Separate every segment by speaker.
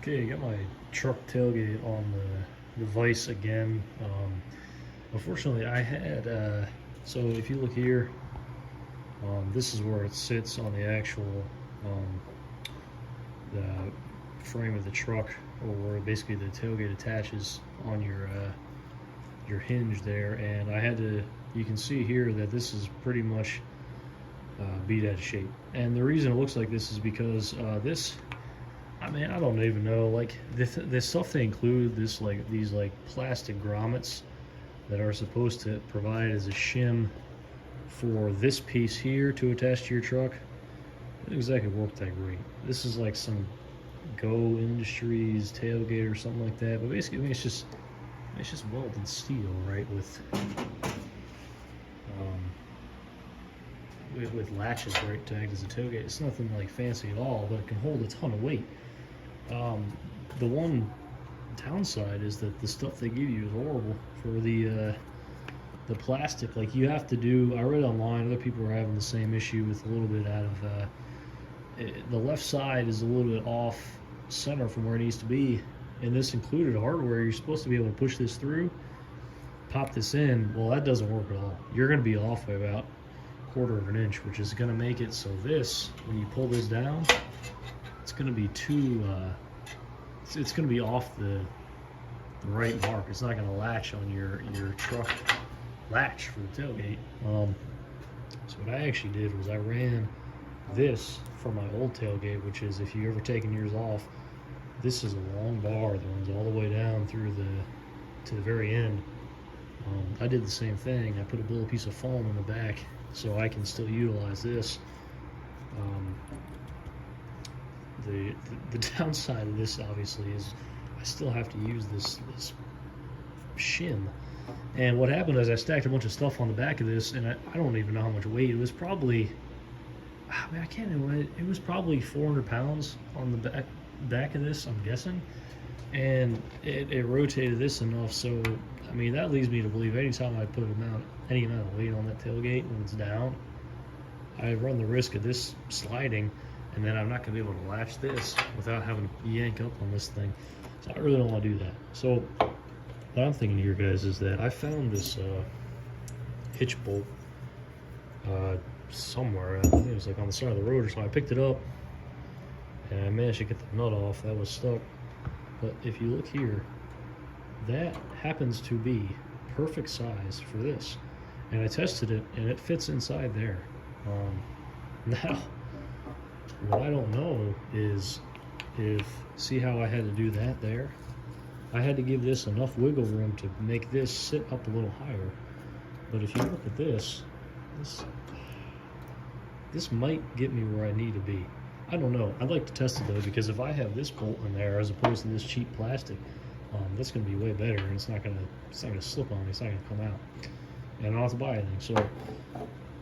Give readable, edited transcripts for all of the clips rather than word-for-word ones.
Speaker 1: Okay, I got my truck tailgate on the vise again. Unfortunately, I had, so if you look here, this is where it sits on the actual um, the frame of the truck, or where basically the tailgate attaches on your hinge there. And I had to, you can see here that this is pretty much beat out of shape. And the reason it looks like this is because I mean, I don't even know. Like the stuff they include, this like these like plastic grommets that are supposed to provide as a shim for this piece here to attach to your truck. It didn't exactly work that great. This is like some Go Industries tailgate or something like that. But basically, I mean, it's just welded steel, right? With latches, right, tagged as a tailgate. It's nothing like fancy at all, but it can hold a ton of weight. Um, the one downside is that the stuff they give you is horrible for the plastic. Like you have to do. I read online, other people are having the same issue with a little bit out of the left side is a little bit off center from where it needs to be, and this included hardware. You're supposed to be able to push this through, pop this in. Well, that doesn't work at all. You're going to be off by about quarter of an inch, which is going to make it so this, when you pull this down, it's going to be too it's going to be off the right mark. It's not going to latch on your truck latch for the tailgate. So what I actually did was I ran this from my old tailgate, which is, if you ever taken yours off, this is a long bar that runs all the way down through to the very end. I did the same thing. I put a little piece of foam in the back so I can still utilize this. The downside of this obviously is I still have to use this shim. And what happened is I stacked a bunch of stuff on the back of this, and I don't even know how much weight. It was probably, I mean, I can't even, it was probably 400 pounds on the back of this, I'm guessing. And it rotated this enough, so I mean, that leads me to believe anytime I put any amount of weight on that tailgate when it's down, I run the risk of this sliding, and then I'm not going to be able to latch this without having to yank up on this thing. So I really don't want to do that. So what I'm thinking here, guys, is that I found this hitch bolt somewhere. I think it was like on the side of the road or something. I picked it up, and I managed to get the nut off. That was stuck. But if you look here, that happens to be perfect size for this. And I tested it, and it fits inside there. Now, what I don't know is see how I had to do that there? I had to give this enough wiggle room to make this sit up a little higher. But if you look at this might get me where I need to be. I don't know. I'd like to test it though, because if I have this bolt in there as opposed to this cheap plastic, that's going to be way better, and it's not going to slip on me. It's not going to come out, and I don't have to buy anything. So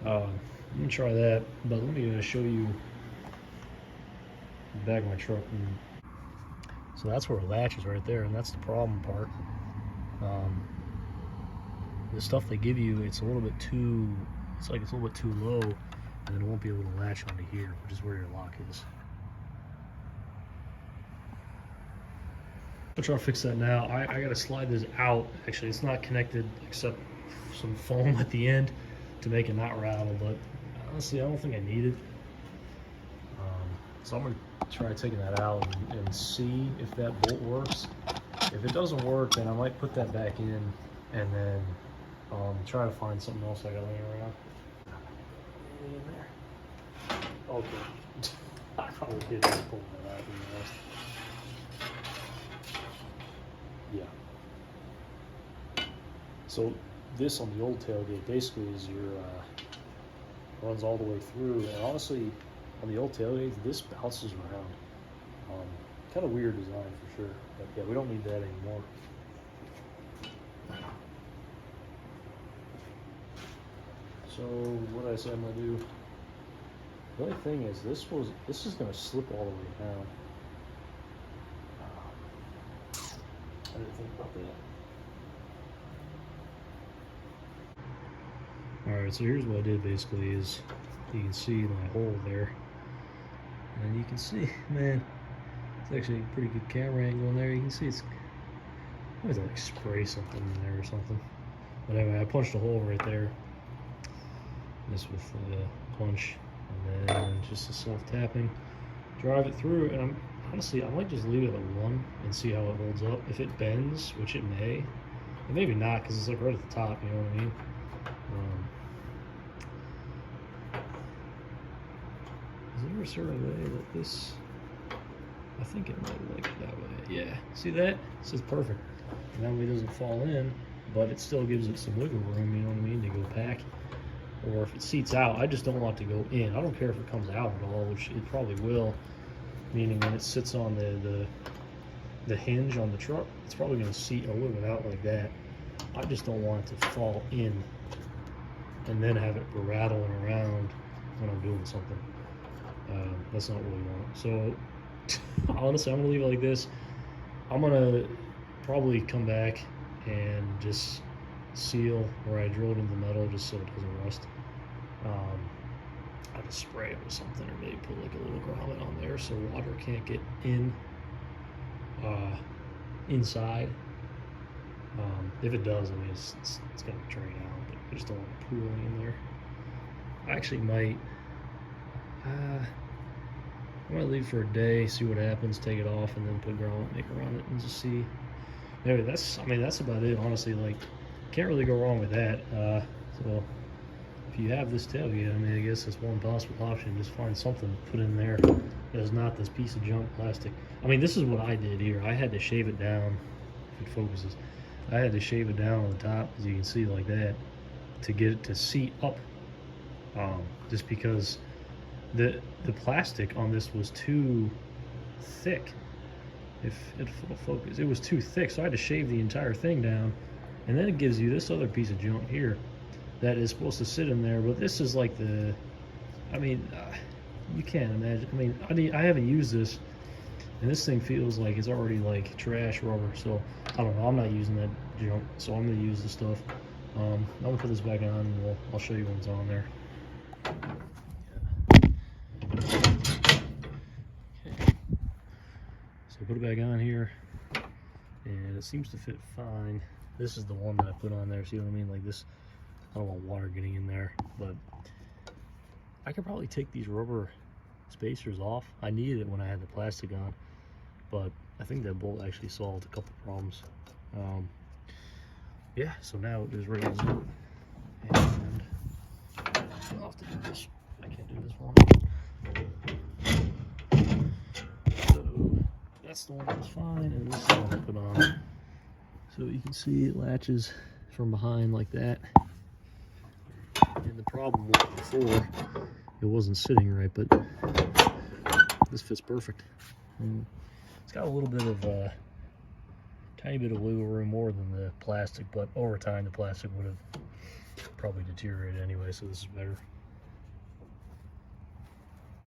Speaker 1: I'm going to try that. But let me show you the back of my truck. So that's where it latches right there, and that's the problem part. The stuff they give you, it's a little bit too, it's like it's a little bit too low, and then it won't be able to latch onto here, which is where your lock is. I'll try to fix that now. I got to slide this out. Actually, it's not connected except some foam at the end to make it not rattle, but honestly, I don't think I need it. So I'm going to try taking that out and see if that bolt works. If it doesn't work, then I might put that back in and then try to find something else I got laying around. In there. Okay. I probably did just pull that out. Yeah. So this on the old tailgate basically is your runs all the way through, and honestly, on the old tailgate, this bounces around. Kind of weird design for sure, but yeah, we don't need that anymore. So what I say I'm gonna do? The only thing is, this is gonna slip all the way down. I didn't think about that. All right, so here's what I did basically is, you can see my hole there, and you can see, man, It's actually a pretty good camera angle in there. You can see it's, I have to like spray something in there or something. But anyway, I punched a hole right there. This with the punch, and then just a soft tapping. Drive it through, and honestly, I might just leave it at 1 and see how it holds up. If it bends, which it may, and maybe not, because it's like right at the top, you know what I mean? Is there a certain way that this, I think it might like it that way. Yeah, see that? This is perfect. And that way it doesn't fall in, but it still gives it some wiggle room, you know what I mean, to go back. Or if it seats out, I just don't want it to go in. I don't care if it comes out at all, which it probably will. Meaning when it sits on the hinge on the truck, it's probably going to seat a little bit out like that. I just don't want it to fall in and then have it rattling around when I'm doing something. That's not what we want. So honestly, I'm going to leave it like this. I'm going to probably come back and just seal where I drilled in the metal just so it doesn't rust. I just spray it with something, or maybe put like a little grommet on there so water can't get in inside. If it does, I mean it's gonna drain out, but I just don't want it pooling in there. I actually might I might leave for a day, see what happens, take it off, and then put grommet maker on it and just see. Anyway, that's about it, honestly. Like, can't really go wrong with that. So if you have this tailgate, I mean, I guess that's one possible option. Just find something to put in there that is not this piece of junk plastic. I mean, this is what I did here. I had to shave it down, if it focuses. I had to shave it down on the top, as you can see, like that, to get it to seat up. Just because the plastic on this was too thick. If it will focus, it was too thick, so I had to shave the entire thing down. And then it gives you this other piece of junk here that is supposed to sit in there, but this is like the, I mean, you can't imagine. I mean, I haven't used this, and this thing feels like it's already like trash rubber, so I don't know. I'm not using that junk, so I'm going to use the stuff. I'm going to put this back on, and I'll show you when it's on there. Okay. So put it back on here, and it seems to fit fine. This is the one that I put on there, see what I mean? Like this, I don't want water getting in there, but I could probably take these rubber spacers off. I needed it when I had the plastic on, but I think that bolt actually solved a couple problems. Yeah, so now it is ready to go. And I'll have to do this. I can't do this one. So that's the one that's fine, and this is the one I put on. So you can see it latches from behind like that. And the problem was before, it wasn't sitting right, but this fits perfect. And it's got a little bit of tiny bit of wiggle room more than the plastic, but over time the plastic would have probably deteriorated anyway, so this is better.